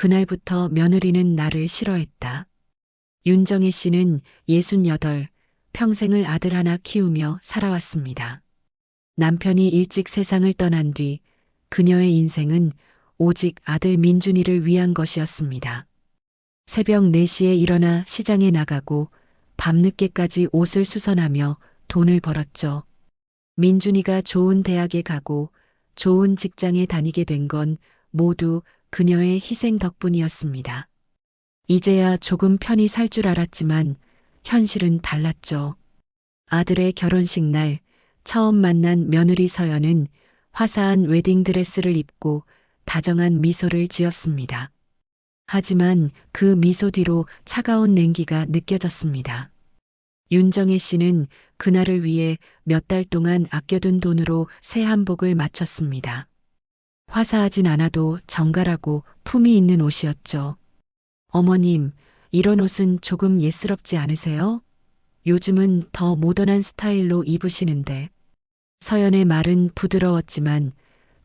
그날부터 며느리는 나를 싫어했다. 윤정혜 씨는 68, 평생을 아들 하나 키우며 살아왔습니다. 남편이 일찍 세상을 떠난 뒤 그녀의 인생은 오직 아들 민준이를 위한 것이었습니다. 새벽 4시에 일어나 시장에 나가고 밤늦게까지 옷을 수선하며 돈을 벌었죠. 민준이가 좋은 대학에 가고 좋은 직장에 다니게 된 건 모두 그녀의 희생 덕분이었습니다. 이제야 조금 편히 살 줄 알았지만 현실은 달랐죠. 아들의 결혼식 날 처음 만난 며느리 서연은 화사한 웨딩드레스를 입고 다정한 미소를 지었습니다. 하지만 그 미소 뒤로 차가운 냉기가 느껴졌습니다. 윤정혜 씨는 그날을 위해 몇 달 동안 아껴둔 돈으로 새 한복을 맞췄습니다. 화사하진 않아도 정갈하고 품이 있는 옷이었죠. 어머님, 이런 옷은 조금 예스럽지 않으세요? 요즘은 더 모던한 스타일로 입으시는데. 서연의 말은 부드러웠지만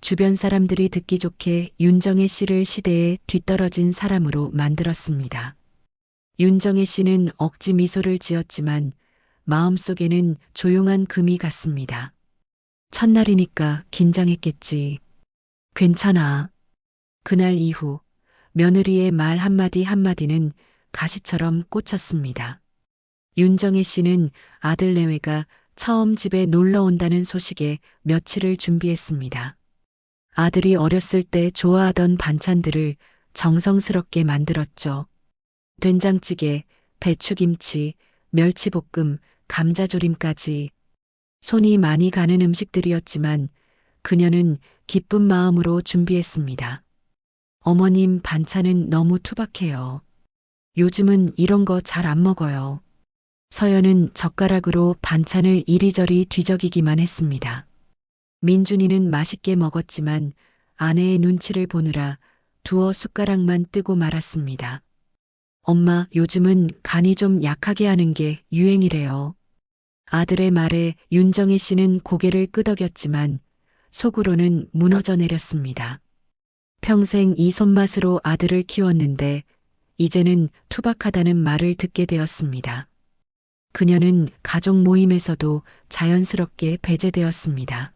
주변 사람들이 듣기 좋게 윤정혜 씨를 시대에 뒤떨어진 사람으로 만들었습니다. 윤정혜 씨는 억지 미소를 지었지만 마음속에는 조용한 금이 갔습니다. 첫날이니까 긴장했겠지. 괜찮아. 그날 이후 며느리의 말 한마디 한마디는 가시처럼 꽂혔습니다. 윤정혜 씨는 아들 내외가 처음 집에 놀러 온다는 소식에 며칠을 준비했습니다. 아들이 어렸을 때 좋아하던 반찬들을 정성스럽게 만들었죠. 된장찌개, 배추김치, 멸치볶음, 감자조림까지. 손이 많이 가는 음식들이었지만 그녀는 기쁜 마음으로 준비했습니다. 어머님 반찬은 너무 투박해요. 요즘은 이런 거 잘 안 먹어요. 서연은 젓가락으로 반찬을 이리저리 뒤적이기만 했습니다. 민준이는 맛있게 먹었지만 아내의 눈치를 보느라 두어 숟가락만 뜨고 말았습니다. 엄마, 요즘은 간이 좀 약하게 하는 게 유행이래요. 아들의 말에 윤정혜 씨는 고개를 끄덕였지만 속으로는 무너져 내렸습니다. 평생 이 손맛으로 아들을 키웠는데 이제는 투박하다는 말을 듣게 되었습니다. 그녀는 가족 모임에서도 자연스럽게 배제되었습니다.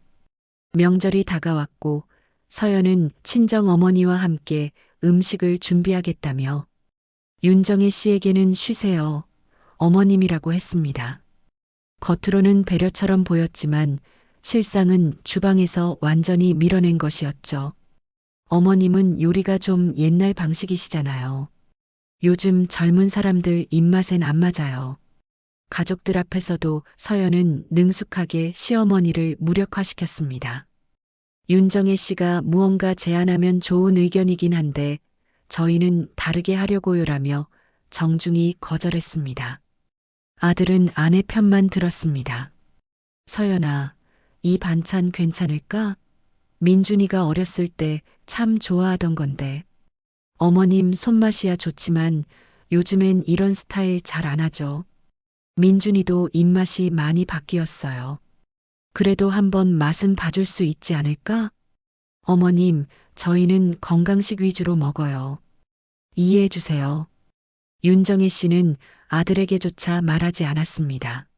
명절이 다가왔고 서연은 친정 어머니와 함께 음식을 준비하겠다며 윤정혜 씨에게는 쉬세요. 어머님이라고 했습니다. 겉으로는 배려처럼 보였지만 실상은 주방에서 완전히 밀어낸 것이었죠. 어머님은 요리가 좀 옛날 방식이시잖아요. 요즘 젊은 사람들 입맛엔 안 맞아요. 가족들 앞에서도 서연은 능숙하게 시어머니를 무력화시켰습니다. 윤정혜 씨가 무언가 제안하면 좋은 의견이긴 한데 저희는 다르게 하려고요라며 정중히 거절했습니다. 아들은 아내 편만 들었습니다. 서연아, 이 반찬 괜찮을까? 민준이가 어렸을 때 참 좋아하던 건데. 어머님 손맛이야 좋지만 요즘엔 이런 스타일 잘 안 하죠. 민준이도 입맛이 많이 바뀌었어요. 그래도 한번 맛은 봐줄 수 있지 않을까? 어머님, 저희는 건강식 위주로 먹어요. 이해해 주세요. 윤정혜 씨는 아들에게조차 말하지 않았습니다.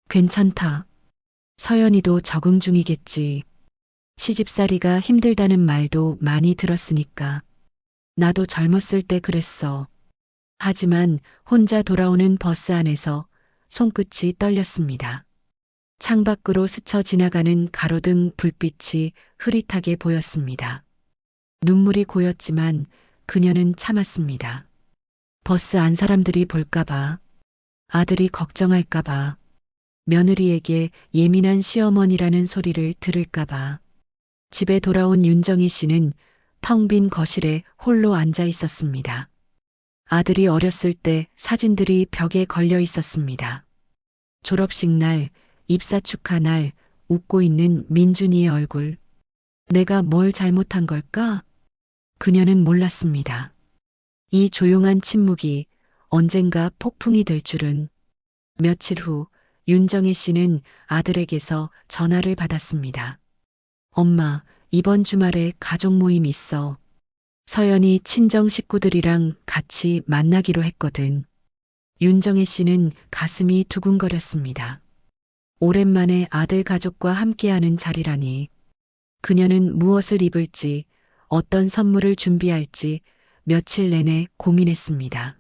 괜찮다. 서연이도 적응 중이겠지. 시집살이가 힘들다는 말도 많이 들었으니까. 나도 젊었을 때 그랬어. 하지만 혼자 돌아오는 버스 안에서 손끝이 떨렸습니다. 창밖으로 스쳐 지나가는 가로등 불빛이 흐릿하게 보였습니다. 눈물이 고였지만 그녀는 참았습니다. 버스 안 사람들이 볼까봐, 아들이 걱정할까봐, 며느리에게 예민한 시어머니라는 소리를 들을까봐. 집에 돌아온 윤정희 씨는 텅 빈 거실에 홀로 앉아 있었습니다. 아들이 어렸을 때 사진들이 벽에 걸려 있었습니다. 졸업식 날, 입사 축하 날, 웃고 있는 민준이의 얼굴. 내가 뭘 잘못한 걸까? 그녀는 몰랐습니다. 이 조용한 침묵이 언젠가 폭풍이 될 줄은. 며칠 후 윤정혜 씨는 아들에게서 전화를 받았습니다. 엄마, 이번 주말에 가족 모임 있어. 서연이 친정 식구들이랑 같이 만나기로 했거든. 윤정혜 씨는 가슴이 두근거렸습니다. 오랜만에 아들 가족과 함께하는 자리라니. 그녀는 무엇을 입을지, 어떤 선물을 준비할지 며칠 내내 고민했습니다.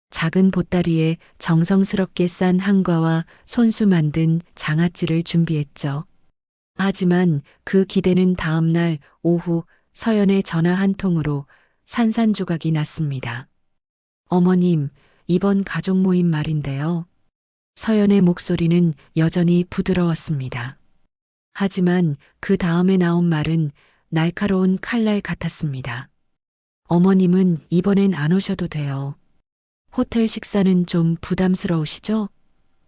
작은 보따리에 정성스럽게 싼 한과와 손수 만든 장아찌를 준비했죠. 하지만 그 기대는 다음 날 오후 서연의 전화 한 통으로 산산조각이 났습니다. 어머님, 이번 가족 모임 말인데요. 서연의 목소리는 여전히 부드러웠습니다. 하지만 그 다음에 나온 말은 날카로운 칼날 같았습니다. 어머님은 이번엔 안 오셔도 돼요. 호텔 식사는 좀 부담스러우시죠?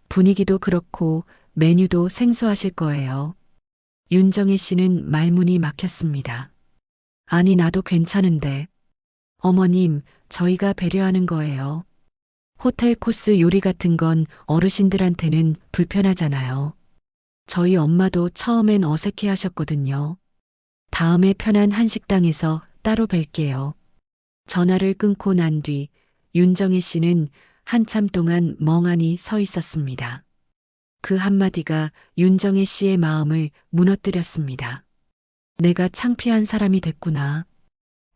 분위기도 그렇고 메뉴도 생소하실 거예요. 윤정혜 씨는 말문이 막혔습니다. 아니, 나도 괜찮은데. 어머님, 저희가 배려하는 거예요. 호텔 코스 요리 같은 건 어르신들한테는 불편하잖아요. 저희 엄마도 처음엔 어색해 하셨거든요. 다음에 편한 한식당에서 따로 뵐게요. 전화를 끊고 난 뒤 윤정혜 씨는 한참 동안 멍하니 서 있었습니다. 그 한마디가 윤정혜 씨의 마음을 무너뜨렸습니다. 내가 창피한 사람이 됐구나.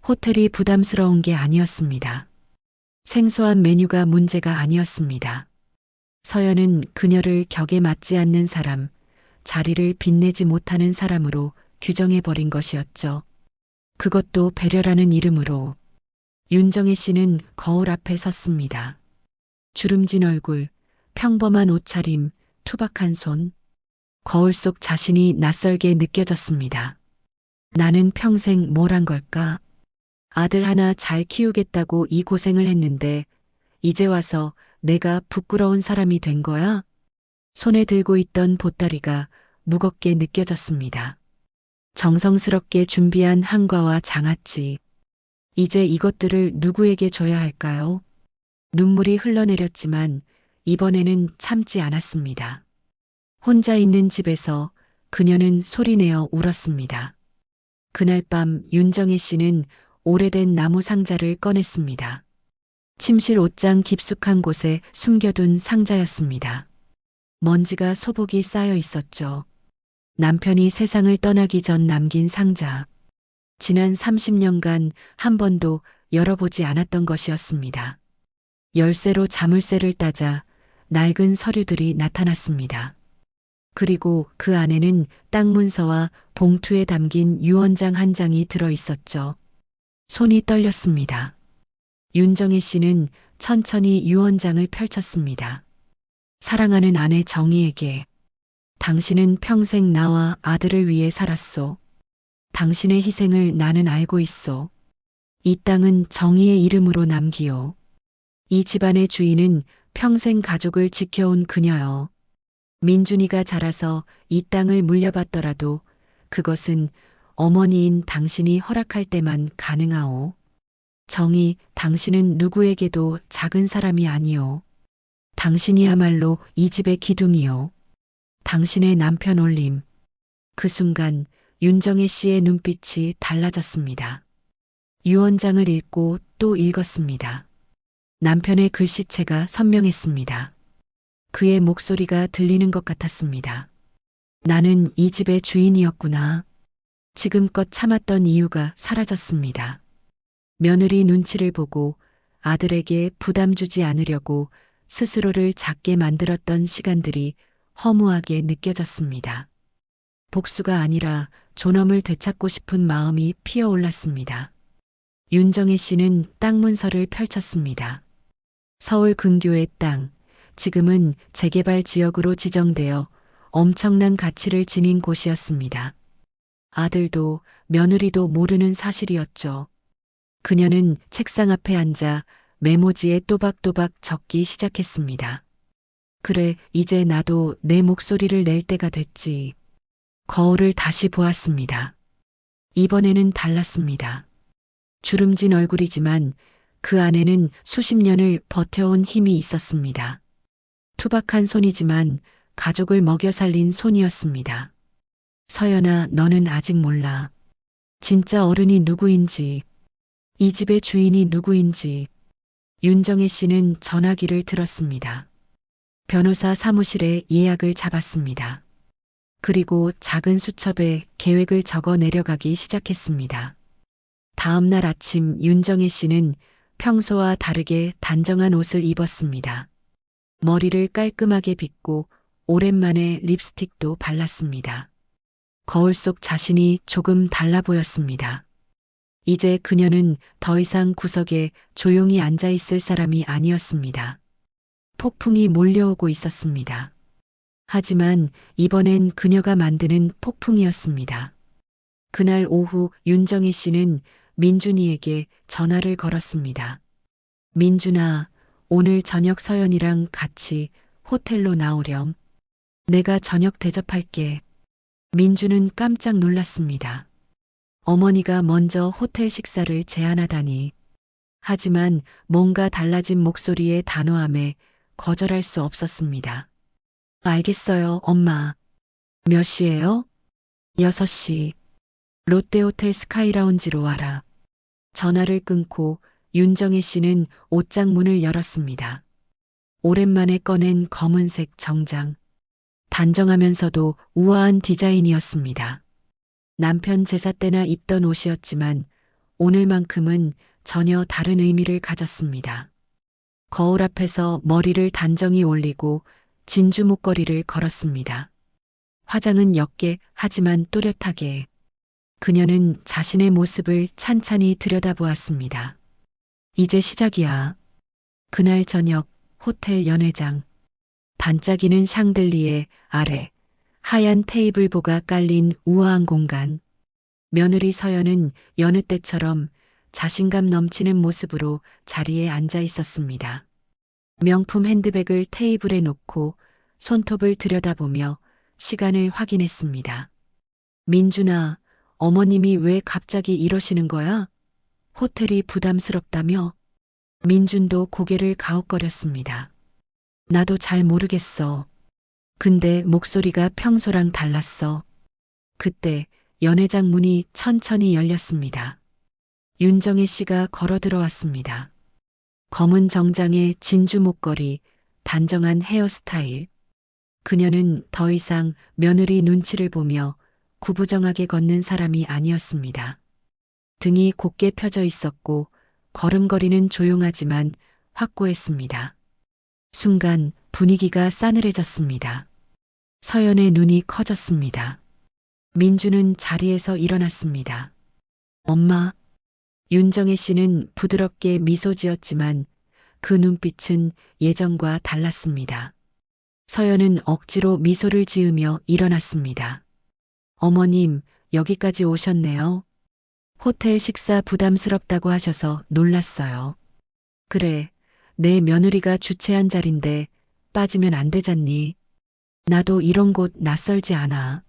호텔이 부담스러운 게 아니었습니다. 생소한 메뉴가 문제가 아니었습니다. 서연은 그녀를 격에 맞지 않는 사람, 자리를 빛내지 못하는 사람으로 규정해버린 것이었죠. 그것도 배려라는 이름으로. 윤정혜 씨는 거울 앞에 섰습니다. 주름진 얼굴, 평범한 옷차림, 투박한 손. 거울 속 자신이 낯설게 느껴졌습니다. 나는 평생 뭘 한 걸까? 아들 하나 잘 키우겠다고 이 고생을 했는데 이제 와서 내가 부끄러운 사람이 된 거야? 손에 들고 있던 보따리가 무겁게 느껴졌습니다. 정성스럽게 준비한 한과와 장아찌. 이제 이것들을 누구에게 줘야 할까요? 눈물이 흘러내렸지만 이번에는 참지 않았습니다. 혼자 있는 집에서 그녀는 소리내어 울었습니다. 그날 밤 윤정혜 씨는 오래된 나무 상자를 꺼냈습니다. 침실 옷장 깊숙한 곳에 숨겨둔 상자였습니다. 먼지가 소복이 쌓여 있었죠. 남편이 세상을 떠나기 전 남긴 상자. 지난 30년간 한 번도 열어보지 않았던 것이었습니다. 열쇠로 자물쇠를 따자 낡은 서류들이 나타났습니다. 그리고 그 안에는 땅 문서와 봉투에 담긴 유언장 한 장이 들어 있었죠. 손이 떨렸습니다. 윤정혜 씨는 천천히 유언장을 펼쳤습니다. 사랑하는 아내 정희에게. 당신은 평생 나와 아들을 위해 살았소. 당신의 희생을 나는 알고 있소. 이 땅은 정희의 이름으로 남기요. 이 집안의 주인은 평생 가족을 지켜온 그녀요. 민준이가 자라서 이 땅을 물려받더라도 그것은 어머니인 당신이 허락할 때만 가능하오. 정희, 당신은 누구에게도 작은 사람이 아니오. 당신이야말로 이 집의 기둥이요. 당신의 남편 올림. 그 순간 윤정혜 씨의 눈빛이 달라졌습니다. 유언장을 읽고 또 읽었습니다. 남편의 글씨체가 선명했습니다. 그의 목소리가 들리는 것 같았습니다. 나는 이 집의 주인이었구나. 지금껏 참았던 이유가 사라졌습니다. 며느리 눈치를 보고 아들에게 부담 주지 않으려고 스스로를 작게 만들었던 시간들이 허무하게 느껴졌습니다. 복수가 아니라 존엄을 되찾고 싶은 마음이 피어올랐습니다. 윤정혜 씨는 땅 문서를 펼쳤습니다. 서울 근교의 땅, 지금은 재개발 지역으로 지정되어 엄청난 가치를 지닌 곳이었습니다. 아들도 며느리도 모르는 사실이었죠. 그녀는 책상 앞에 앉아 메모지에 또박또박 적기 시작했습니다. 그래, 이제 나도 내 목소리를 낼 때가 됐지. 거울을 다시 보았습니다. 이번에는 달랐습니다. 주름진 얼굴이지만 그 안에는 수십 년을 버텨온 힘이 있었습니다. 투박한 손이지만 가족을 먹여 살린 손이었습니다. 서연아, 너는 아직 몰라. 진짜 어른이 누구인지. 이 집의 주인이 누구인지 윤정혜 씨는 전화기를 들었습니다. 변호사 사무실에 예약을 잡았습니다. 그리고 작은 수첩에 계획을 적어 내려가기 시작했습니다. 다음 날 아침 윤정혜 씨는 평소와 다르게 단정한 옷을 입었습니다. 머리를 깔끔하게 빗고 오랜만에 립스틱도 발랐습니다. 거울 속 자신이 조금 달라 보였습니다. 이제 그녀는 더 이상 구석에 조용히 앉아 있을 사람이 아니었습니다. 폭풍이 몰려오고 있었습니다. 하지만 이번엔 그녀가 만드는 폭풍이었습니다. 그날 오후 윤정희 씨는 민준이에게 전화를 걸었습니다. 민준아, 오늘 저녁 서연이랑 같이 호텔로 나오렴. 내가 저녁 대접할게. 민준은 깜짝 놀랐습니다. 어머니가 먼저 호텔 식사를 제안하다니. 하지만 뭔가 달라진 목소리의 단호함에 거절할 수 없었습니다. 알겠어요, 엄마. 몇 시예요? 6시. 롯데호텔 스카이라운지로 와라. 전화를 끊고 윤정혜 씨는 옷장 문을 열었습니다. 오랜만에 꺼낸 검은색 정장. 단정하면서도 우아한 디자인이었습니다. 남편 제사 때나 입던 옷이었지만 오늘만큼은 전혀 다른 의미를 가졌습니다. 거울 앞에서 머리를 단정히 올리고 진주 목걸이를 걸었습니다. 화장은 옅게 하지만 또렷하게. 그녀는 자신의 모습을 찬찬히 들여다보았습니다. 이제 시작이야. 그날 저녁 호텔 연회장. 반짝이는 샹들리에 아래 하얀 테이블보가 깔린 우아한 공간. 며느리 서연은 여느 때처럼 자신감 넘치는 모습으로 자리에 앉아 있었습니다. 명품 핸드백을 테이블에 놓고 손톱을 들여다보며 시간을 확인했습니다. 민준아, 어머님이 왜 갑자기 이러시는 거야? 호텔이 부담스럽다며? 민준도 고개를 가웃거렸습니다. 나도 잘 모르겠어. 근데 목소리가 평소랑 달랐어. 그때 연회장 문이 천천히 열렸습니다. 윤정혜 씨가 걸어 들어왔습니다. 검은 정장에 진주 목걸이, 단정한 헤어스타일. 그녀는 더 이상 며느리 눈치를 보며 구부정하게 걷는 사람이 아니었습니다. 등이 곧게 펴져 있었고 걸음걸이는 조용하지만 확고했습니다. 순간 분위기가 싸늘해졌습니다. 서연의 눈이 커졌습니다. 민주는 자리에서 일어났습니다. 엄마. 윤정혜 씨는 부드럽게 미소 지었지만 그 눈빛은 예전과 달랐습니다. 서연은 억지로 미소를 지으며 일어났습니다. 어머님, 여기까지 오셨네요. 호텔 식사 부담스럽다고 하셔서 놀랐어요. 그래, 내 며느리가 주최한 자리인데 빠지면 안 되잖니. 나도 이런 곳 낯설지 않아.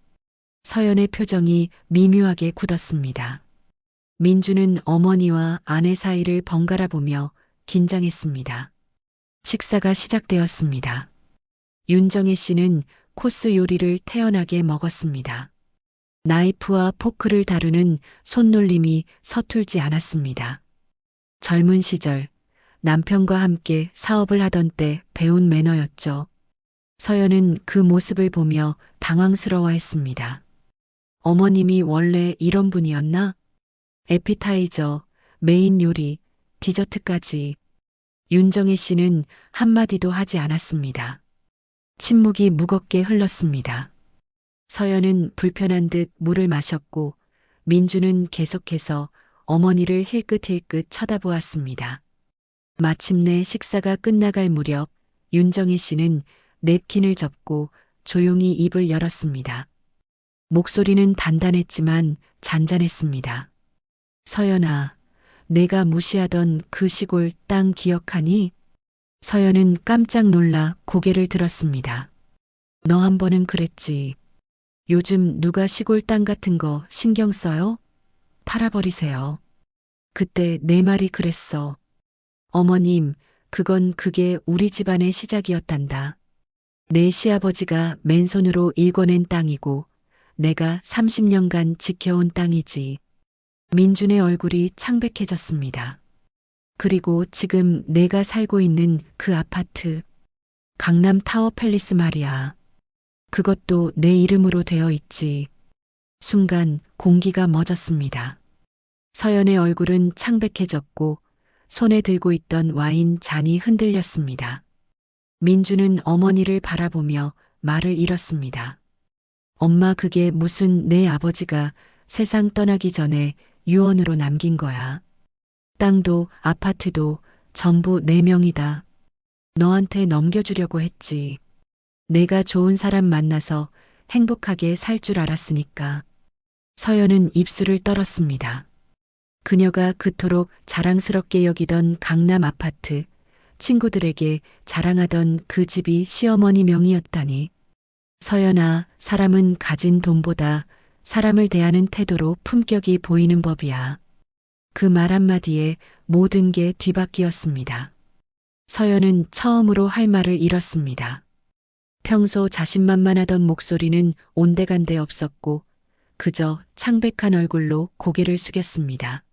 서연의 표정이 미묘하게 굳었습니다. 민주는 어머니와 아내 사이를 번갈아 보며 긴장했습니다. 식사가 시작되었습니다. 윤정혜 씨는 코스 요리를 태연하게 먹었습니다. 나이프와 포크를 다루는 손놀림이 서툴지 않았습니다. 젊은 시절 남편과 함께 사업을 하던 때 배운 매너였죠. 서연은 그 모습을 보며 당황스러워했습니다. 어머님이 원래 이런 분이었나? 에피타이저, 메인 요리, 디저트까지. 윤정혜 씨는 한마디도 하지 않았습니다. 침묵이 무겁게 흘렀습니다. 서연은 불편한 듯 물을 마셨고 민주는 계속해서 어머니를 힐끗힐끗 쳐다보았습니다. 마침내 식사가 끝나갈 무렵 윤정혜 씨는 냅킨을 접고 조용히 입을 열었습니다. 목소리는 단단했지만 잔잔했습니다. 서연아, 내가 무시하던 그 시골 땅 기억하니? 서연은 깜짝 놀라 고개를 들었습니다. 너 한 번은 그랬지. 요즘 누가 시골 땅 같은 거 신경 써요? 팔아버리세요. 그때 내 말이 그랬어. 어머님, 그게 우리 집안의 시작이었단다. 내 시아버지가 맨손으로 일궈낸 땅이고 내가 30년간 지켜온 땅이지. 민준의 얼굴이 창백해졌습니다. 그리고 지금 내가 살고 있는 그 아파트, 강남 타워 팰리스 말이야. 그것도 내 이름으로 되어 있지. 순간 공기가 멎었습니다. 서연의 얼굴은 창백해졌고 손에 들고 있던 와인 잔이 흔들렸습니다. 민주는 어머니를 바라보며 말을 잃었습니다. 엄마, 그게 무슨, 내 아버지가 세상 떠나기 전에 유언으로 남긴 거야. 땅도 아파트도 전부 내 명이다. 너한테 넘겨주려고 했지. 내가 좋은 사람 만나서 행복하게 살 줄 알았으니까. 서연은 입술을 떨었습니다. 그녀가 그토록 자랑스럽게 여기던 강남 아파트, 친구들에게 자랑하던 그 집이 시어머니 명의였다니. 서연아, 사람은 가진 돈보다 사람을 대하는 태도로 품격이 보이는 법이야. 그 말 한마디에 모든 게 뒤바뀌었습니다. 서연은 처음으로 할 말을 잃었습니다. 평소 자신만만하던 목소리는 온데간데 없었고 그저 창백한 얼굴로 고개를 숙였습니다.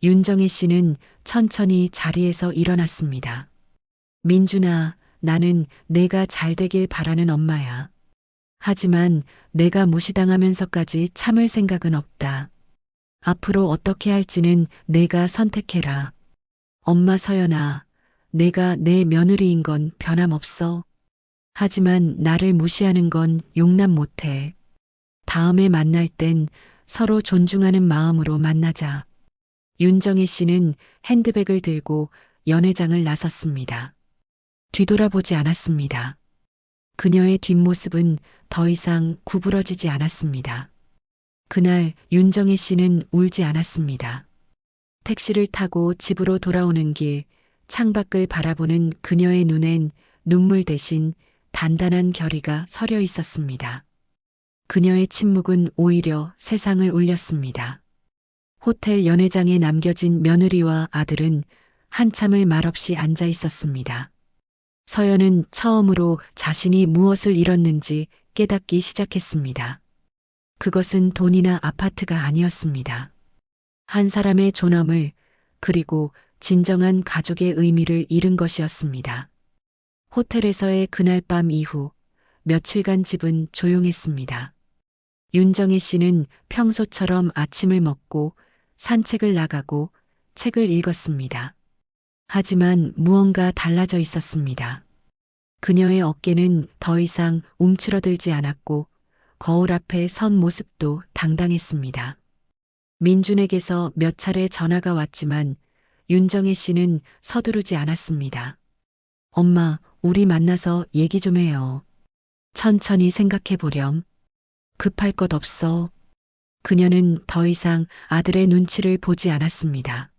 윤정혜 씨는 천천히 자리에서 일어났습니다. 민준아, 나는 내가 잘 되길 바라는 엄마야. 하지만 내가 무시당하면서까지 참을 생각은 없다. 앞으로 어떻게 할지는 내가 선택해라. 엄마. 서연아, 내가 내 며느리인 건 변함없어. 하지만 나를 무시하는 건 용납 못해. 다음에 만날 땐 서로 존중하는 마음으로 만나자. 윤정혜 씨는 핸드백을 들고 연회장을 나섰습니다. 뒤돌아보지 않았습니다. 그녀의 뒷모습은 더 이상 구부러지지 않았습니다. 그날 윤정혜 씨는 울지 않았습니다. 택시를 타고 집으로 돌아오는 길, 창밖을 바라보는 그녀의 눈엔 눈물 대신 단단한 결의가 서려 있었습니다. 그녀의 침묵은 오히려 세상을 울렸습니다. 호텔 연회장에 남겨진 며느리와 아들은 한참을 말없이 앉아 있었습니다. 서연은 처음으로 자신이 무엇을 잃었는지 깨닫기 시작했습니다. 그것은 돈이나 아파트가 아니었습니다. 한 사람의 존엄을, 그리고 진정한 가족의 의미를 잃은 것이었습니다. 호텔에서의 그날 밤 이후 며칠간 집은 조용했습니다. 윤정혜 씨는 평소처럼 아침을 먹고 산책을 나가고 책을 읽었습니다. 하지만 무언가 달라져 있었습니다. 그녀의 어깨는 더 이상 움츠러들지 않았고 거울 앞에 선 모습도 당당했습니다. 민준에게서 몇 차례 전화가 왔지만 윤정혜 씨는 서두르지 않았습니다. 엄마, 우리 만나서 얘기 좀 해요. 천천히 생각해 보렴. 급할 것 없어. 그녀는 더 이상 아들의 눈치를 보지 않았습니다.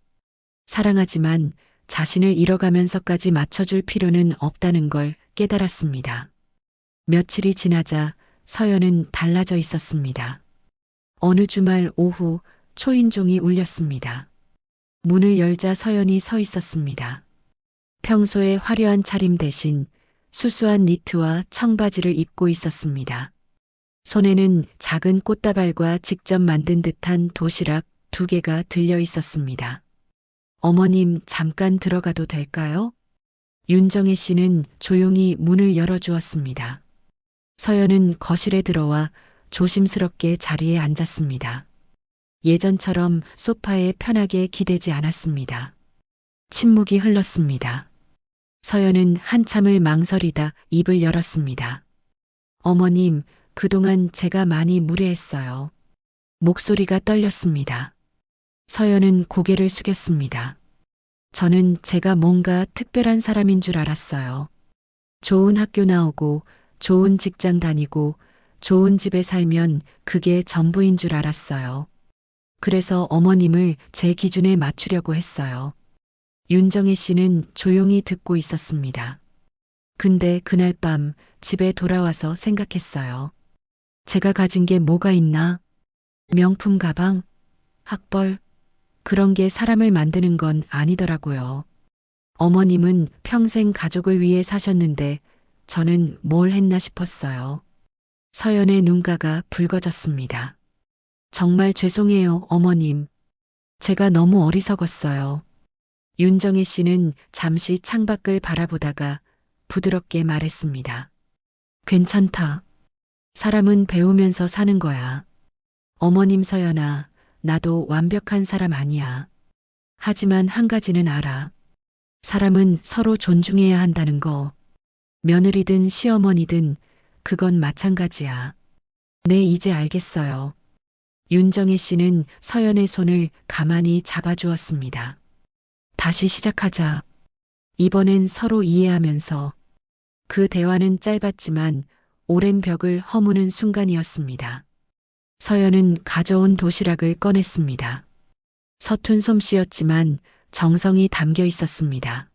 사랑하지만 자신을 잃어가면서까지 맞춰줄 필요는 없다는 걸 깨달았습니다. 며칠이 지나자 서연은 달라져 있었습니다. 어느 주말 오후 초인종이 울렸습니다. 문을 열자 서연이 서 있었습니다. 평소의 화려한 차림 대신 수수한 니트와 청바지를 입고 있었습니다. 손에는 작은 꽃다발과 직접 만든 듯한 도시락 2개가 들려 있었습니다. 어머님, 잠깐 들어가도 될까요? 윤정혜 씨는 조용히 문을 열어주었습니다. 서연은 거실에 들어와 조심스럽게 자리에 앉았습니다. 예전처럼 소파에 편하게 기대지 않았습니다. 침묵이 흘렀습니다. 서연은 한참을 망설이다 입을 열었습니다. 어머님, 그동안 제가 많이 무례했어요. 목소리가 떨렸습니다. 서연은 고개를 숙였습니다. 저는 제가 뭔가 특별한 사람인 줄 알았어요. 좋은 학교 나오고 좋은 직장 다니고 좋은 집에 살면 그게 전부인 줄 알았어요. 그래서 어머님을 제 기준에 맞추려고 했어요. 윤정혜 씨는 조용히 듣고 있었습니다. 근데 그날 밤 집에 돌아와서 생각했어요. 제가 가진 게 뭐가 있나? 명품 가방? 학벌? 그런 게 사람을 만드는 건 아니더라고요. 어머님은 평생 가족을 위해 사셨는데 저는 뭘 했나 싶었어요. 서연의 눈가가 붉어졌습니다. 정말 죄송해요, 어머님. 제가 너무 어리석었어요. 윤정혜 씨는 잠시 창밖을 바라보다가 부드럽게 말했습니다. 괜찮다. 사람은 배우면서 사는 거야. 어머님 서연아, 나도 완벽한 사람 아니야. 하지만 한 가지는 알아. 사람은 서로 존중해야 한다는 거. 며느리든 시어머니든 그건 마찬가지야. 네, 이제 알겠어요. 윤정혜 씨는 서연의 손을 가만히 잡아주었습니다. 다시 시작하자. 이번엔 서로 이해하면서. 그 대화는 짧았지만 오랜 벽을 허무는 순간이었습니다. 서연은 가져온 도시락을 꺼냈습니다. 서툰 솜씨였지만 정성이 담겨 있었습니다.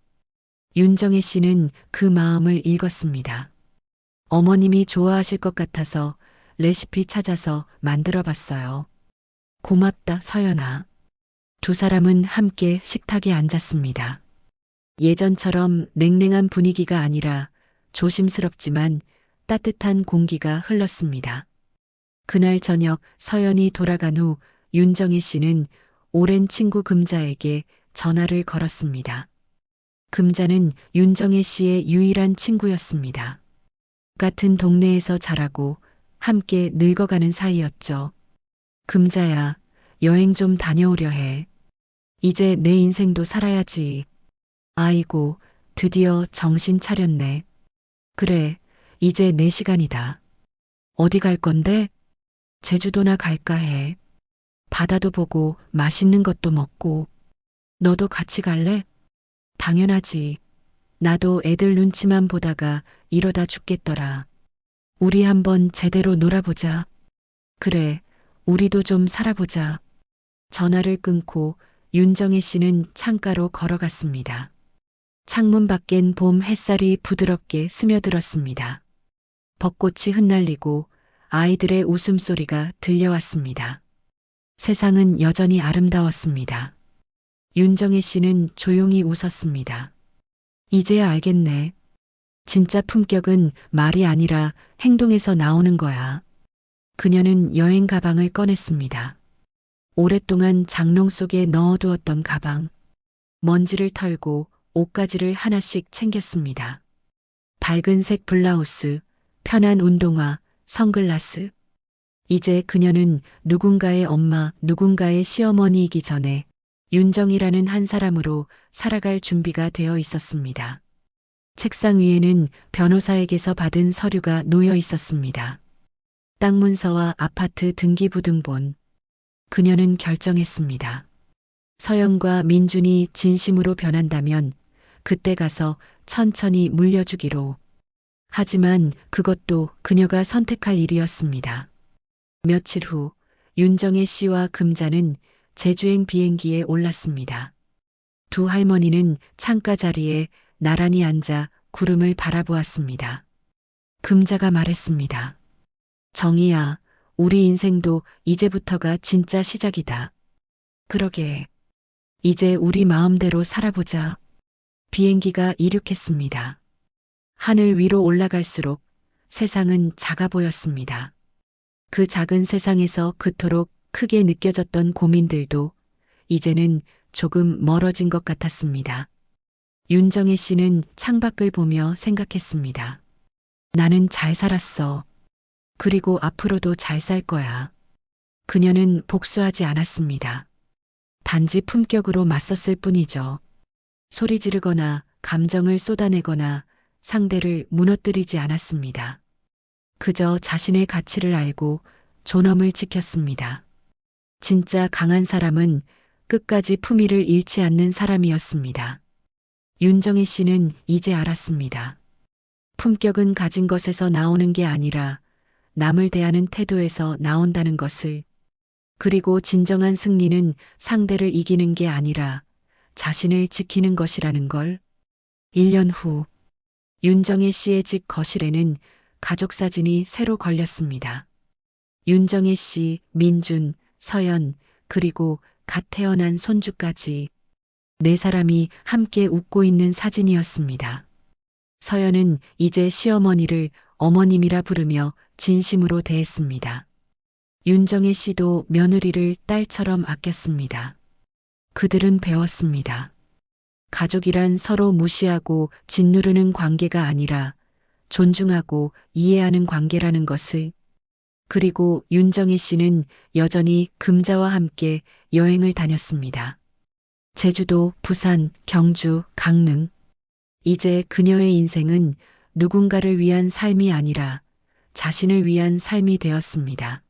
윤정혜 씨는 그 마음을 읽었습니다. 어머님이 좋아하실 것 같아서 레시피 찾아서 만들어 봤어요. 고맙다, 서연아. 두 사람은 함께 식탁에 앉았습니다. 예전처럼 냉랭한 분위기가 아니라 조심스럽지만 따뜻한 공기가 흘렀습니다. 그날 저녁 서연이 돌아간 후 윤정혜 씨는 오랜 친구 금자에게 전화를 걸었습니다. 금자는 윤정혜 씨의 유일한 친구였습니다. 같은 동네에서 자라고 함께 늙어가는 사이였죠. 금자야, 여행 좀 다녀오려 해. 이제 내 인생도 살아야지. 아이고, 드디어 정신 차렸네. 그래, 이제 내 시간이다. 어디 갈 건데? 제주도나 갈까 해. 바다도 보고 맛있는 것도 먹고. 너도 같이 갈래? 당연하지. 나도 애들 눈치만 보다가 이러다 죽겠더라. 우리 한번 제대로 놀아보자. 그래, 우리도 좀 살아보자. 전화를 끊고 윤정혜 씨는 창가로 걸어갔습니다. 창문 밖엔 봄 햇살이 부드럽게 스며들었습니다. 벚꽃이 흩날리고 아이들의 웃음소리가 들려왔습니다. 세상은 여전히 아름다웠습니다. 윤정혜 씨는 조용히 웃었습니다. 이제야 알겠네. 진짜 품격은 말이 아니라 행동에서 나오는 거야. 그녀는 여행 가방을 꺼냈습니다. 오랫동안 장롱 속에 넣어두었던 가방. 먼지를 털고 옷가지를 하나씩 챙겼습니다. 밝은색 블라우스, 편한 운동화, 선글라스. 이제 그녀는 누군가의 엄마, 누군가의 시어머니이기 전에 윤정이라는 한 사람으로 살아갈 준비가 되어 있었습니다. 책상 위에는 변호사에게서 받은 서류가 놓여 있었습니다. 땅 문서와 아파트 등기부등본. 그녀는 결정했습니다. 서영과 민준이 진심으로 변한다면 그때 가서 천천히 물려주기로. 하지만 그것도 그녀가 선택할 일이었습니다. 며칠 후 윤정혜 씨와 금자는 제주행 비행기에 올랐습니다. 두 할머니는 창가 자리에 나란히 앉아 구름을 바라보았습니다. 금자가 말했습니다. 정희야, 우리 인생도 이제부터가 진짜 시작이다. 그러게. 이제 우리 마음대로 살아보자. 비행기가 이륙했습니다. 하늘 위로 올라갈수록 세상은 작아 보였습니다. 그 작은 세상에서 그토록 크게 느껴졌던 고민들도 이제는 조금 멀어진 것 같았습니다. 윤정혜 씨는 창밖을 보며 생각했습니다. 나는 잘 살았어. 그리고 앞으로도 잘 살 거야. 그녀는 복수하지 않았습니다. 단지 품격으로 맞섰을 뿐이죠. 소리 지르거나 감정을 쏟아내거나 상대를 무너뜨리지 않았습니다. 그저 자신의 가치를 알고 존엄을 지켰습니다. 진짜 강한 사람은 끝까지 품위를 잃지 않는 사람이었습니다. 윤정혜 씨는 이제 알았습니다. 품격은 가진 것에서 나오는 게 아니라 남을 대하는 태도에서 나온다는 것을. 그리고 진정한 승리는 상대를 이기는 게 아니라 자신을 지키는 것이라는 걸. 1년 후 윤정혜 씨의 집 거실에는 가족 사진이 새로 걸렸습니다. 윤정혜 씨, 민준, 서연, 그리고 갓 태어난 손주까지 네 사람이 함께 웃고 있는 사진이었습니다. 서연은 이제 시어머니를 어머님이라 부르며 진심으로 대했습니다. 윤정혜 씨도 며느리를 딸처럼 아꼈습니다. 그들은 배웠습니다. 가족이란 서로 무시하고 짓누르는 관계가 아니라 존중하고 이해하는 관계라는 것을. 그리고 윤정희 씨는 여전히 금자와 함께 여행을 다녔습니다. 제주도, 부산, 경주, 강릉. 이제 그녀의 인생은 누군가를 위한 삶이 아니라 자신을 위한 삶이 되었습니다.